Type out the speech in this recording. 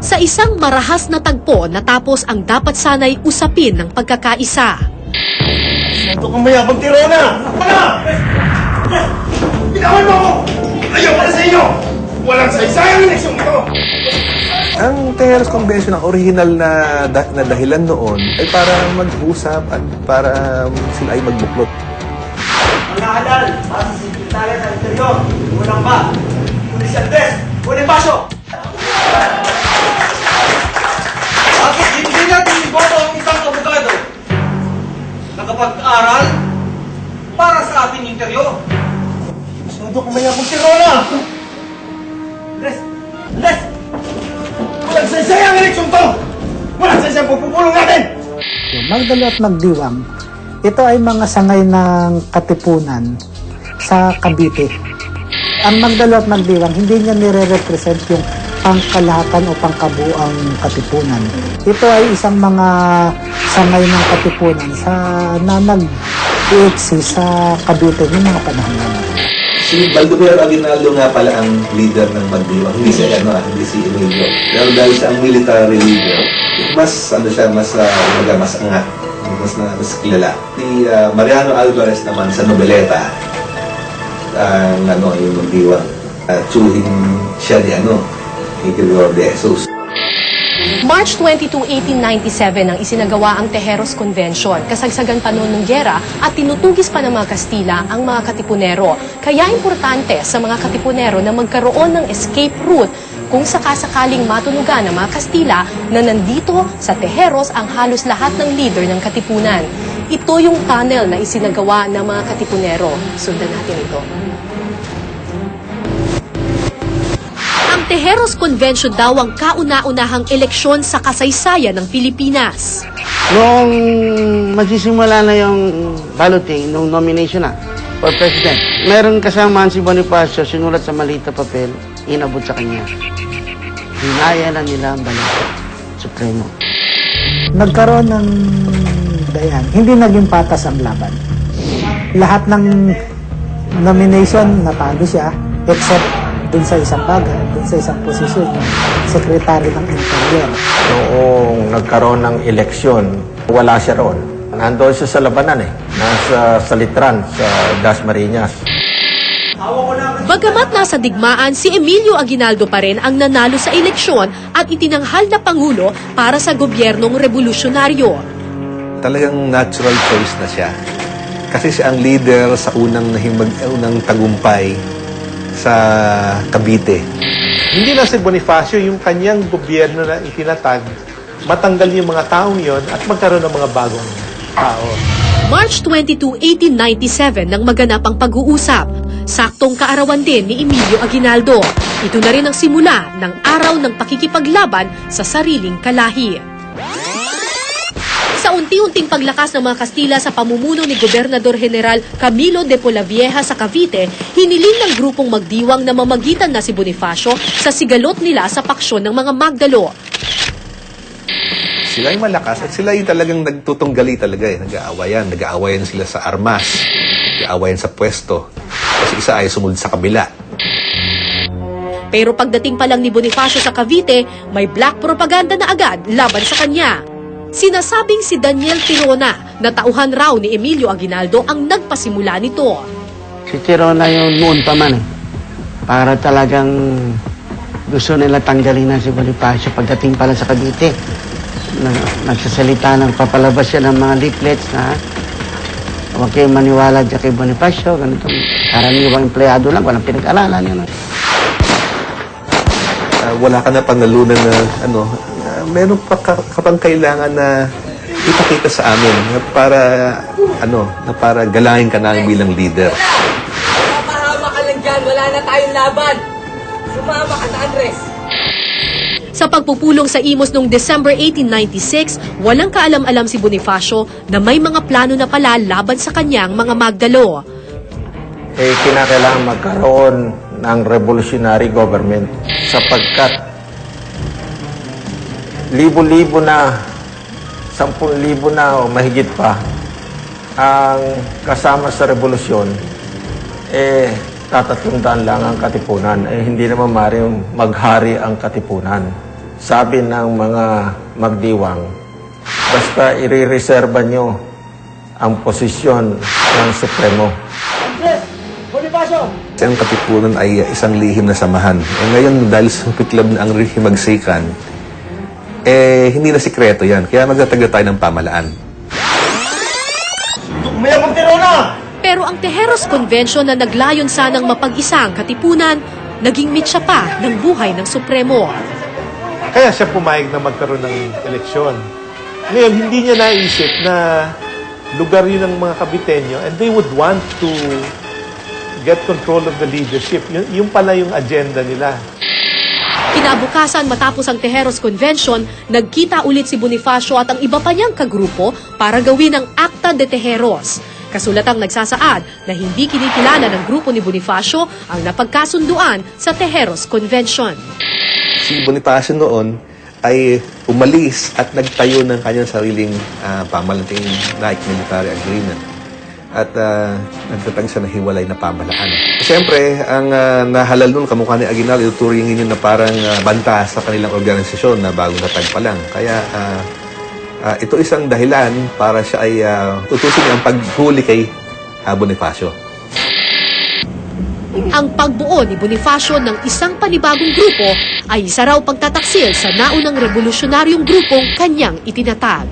Sa isang marahas na tagpo natapos ang dapat sanay usapin ng pagkakaisa. Ito kang mayabang tirona! Ano? Bitawan mo ako! Ayaw para sa inyo! Walang saysayang eleksyon ito! Ang Tejeros Convention, ang original na dahilan noon ay para mag-usap at para sila ay magbuklod. Mga halal, para sa sekretary ng interior, unang ba? Pulis Andres, Bonifacio! Bakit hindi natin iboto ang isang abogado? Nakapag-aral para sa ating interior. Masyado kang mayabang tirona! Andres! Andres! Walang saysayang eleksyon to! Walang saysayang pupupulong natin! Magdalo at magdiwang, ito ay mga sangay ng katipunan sa Cavite. Ang Magdalo at Magdiwang, hindi niya nire-represent yung pangkalahatan o pangkabuang katipunan. Ito ay isang mga sangay ng katipunan na nag-i-exist sa Cavite ng mga panahon na. Si Baldomero Aguinaldo nga pala ang leader ng Magdiwang, hindi si hindi si Emilio. Pero dahil siya ang military leader, mas mas angat, mas kilala. Si Mariano Alvarez naman sa Nobeleta, yung Magdiwang, tsuhin siya ni Gregorio de Jesus. March 22, 1897 nang isinagawa ang Tejeros Convention. Kasagsagan pa noon ng gyera at tinutugis pa ng mga Kastila ang mga Katipunero. Kaya importante sa mga Katipunero na magkaroon ng escape route kung sakasakaling matunugan ng mga Kastila na nandito sa Tejeros ang halos lahat ng leader ng Katipunan. Ito yung tunnel na isinagawa ng mga Katipunero. Sundan natin ito. Ang Tejeros Convention daw ang kauna-unahang eleksyon sa kasaysayan ng Pilipinas. Noong magsisimula na yung balloting, nung nomination na for president, meron kasamaan si Bonifacio, sinulat sa maliit na papel, inabot sa kanya. Hinaya na nila ang balota supremo. Nagkaroon ng dayan, hindi naging patas ang laban. Lahat ng nomination, natalo siya, except dun sa isang bagay, dun sa isang posisyon, sekretary ng interior. Noong nagkaroon ng eleksyon, wala siya roon. Nandoon siya sa labanan nasa Salitran, sa Dasmariñas. Bagamat nasa digmaan, si Emilio Aguinaldo pa rin ang nanalo sa eleksyon at itinanghal na pangulo para sa gobyernong revolusyonaryo. Talagang natural choice na siya. Kasi siya ang leader sa unang tagumpay sa Cavite. Hindi lang si Bonifacio, yung kanyang gobyerno na itinatag, matanggal yung mga taong yon at magkaroon ng mga bagong tao. March 22, 1897 nang maganap ang pag-uusap. Saktong kaarawan din ni Emilio Aguinaldo. Ito na rin ang simula ng araw ng pakikipaglaban sa sariling kalahi. Sa unti-unting paglakas ng mga Kastila sa pamumuno ni Gobernador General Camilo de Polavieja sa Cavite, hiniling ng grupong Magdiwang na mamagitan na si Bonifacio sa sigalot nila sa paksyon ng mga Magdalo. Sila ay malakas at sila ay talagang nagtutunggali talaga Nag-aawayan sila sa armas, nag-aawayan sa pwesto. Kasi isa ay sumunod sa kabila. Pero pagdating pa lang ni Bonifacio sa Cavite, may black propaganda na agad laban sa kanya. Sinasabing si Daniel Tirona na tauhan raw ni Emilio Aguinaldo ang nagpasimula nito. Si Tirona yung noon pa man. Para talagang gusto nila tanggalin na si Bonifacio pagdating pala sa Cavite. Nagsasalita ng papalabas siya ng mga leaflets na huwag kayong maniwala dyan kay Bonifacio. Ganito. Karaniwang empleyado lang, walang pinag-aralan yun. Wala ka na panalunan na meron pa kapang kailangan na ipakita sa amin na para galangin ka namin bilang leader. Mapahama ka lang dyan, wala na tayong laban. Sumama ka na, Andres. Sa pagpupulong sa Imos noong December 1896, walang kaalam-alam si Bonifacio na may mga plano na pala laban sa kanyang mga Magdalo. Kinakailangan magkaroon ng revolutionary government sapagkat libo-libo na, 10,000 na o mahigit pa ang kasama sa revolusyon, tatatundaan lang ang Katipunan. Hindi naman maaaring maghari ang Katipunan. sabi ng mga magdiwang, basta ire-reserva nyo ang posisyon ng Supremo. Ang Katipunan ay isang lihim na samahan. Ngayon, dahil sa piklab na ang himagsikan, hindi na sikreto yan. Kaya magtatagal tayo ng pamalaan. Umayabang Tirona! Pero ang Tejeros Convention na naglayon sanang mapag-isa ang Katipunan, naging mitsa pa ng buhay ng Supremo. Kaya siya pumayag na magkaroon ng eleksyon. Ngayon, hindi niya naisip na lugar yun ng mga Kabitenyo and they would want to get control of the leadership. Yung pala yung agenda nila. Kinabukasan matapos ang Tejeros Convention, nagkita ulit si Bonifacio at ang iba pa niyang kagrupo para gawin ang Acta de Tejeros. Kasulatang nagsasaad na hindi kinikilala ng grupo ni Bonifacio ang napagkasunduan sa Tejeros Convention. Si Bonifacio noon ay umalis at nagtayo ng kanyang sariling pamalanting Naik Military Agreement. At nagtatag siya na hiwalay na pamalaan. Siyempre, ang nahalal nun, kamukha ni Aguinaldo, ituturingin yun na parang banta sa kanilang organisasyon na bagong natag pa lang. Kaya ito isang dahilan para siya ay tutusin ang paghuli kay Bonifacio. Ang pagbuo ni Bonifacio ng isang panibagong grupo ay isa raw pagtataksil sa naunang revolusyonaryong grupong kanyang itinatag.